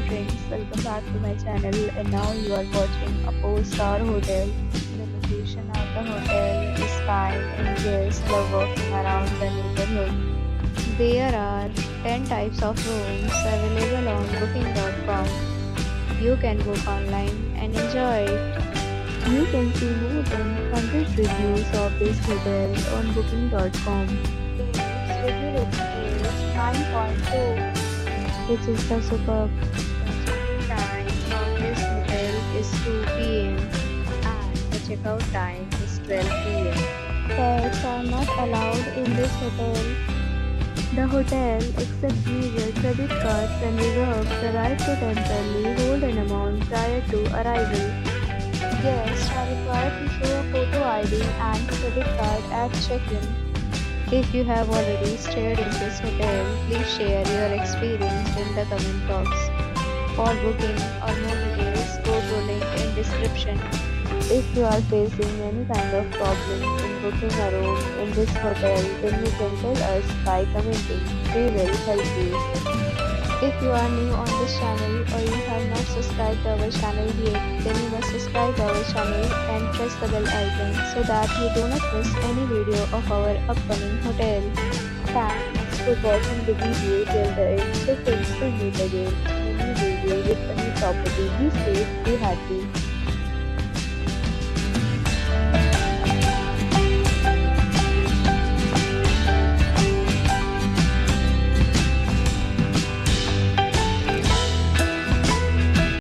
friends, welcome back to my channel, and now you are watching a 4-star hotel. The location of the hotel is fine and guests love walking around the neighborhood. There are 10 types of rooms available on booking.com. You can book online and enjoy it. You can see more than 100 reviews of this hotel on booking.com. Its review rating is 9.2, which is the superb. The time of this hotel is 2 p.m. and the checkout time is 12 p.m. Pets are not allowed in this hotel. The hotel accepts major credit cards and reserves the right to temporarily hold an amount prior to arrival. Guests are required to show a photo ID and credit card at check-in. If you have already stayed in this hotel, please share your experience in the comment box. For booking or more details, go to link in description. If you are facing any kind of problem in booking a room in this hotel, then you can tell us by commenting. We will help you. If you are new on this channel or you have not subscribed to our channel yet, then you must subscribe to our channel and press the bell icon so that you do not miss any video of our upcoming hotel. Thanks for watching the video till the end. So friends, will meet again in a new video with a new property. Be safe, be happy.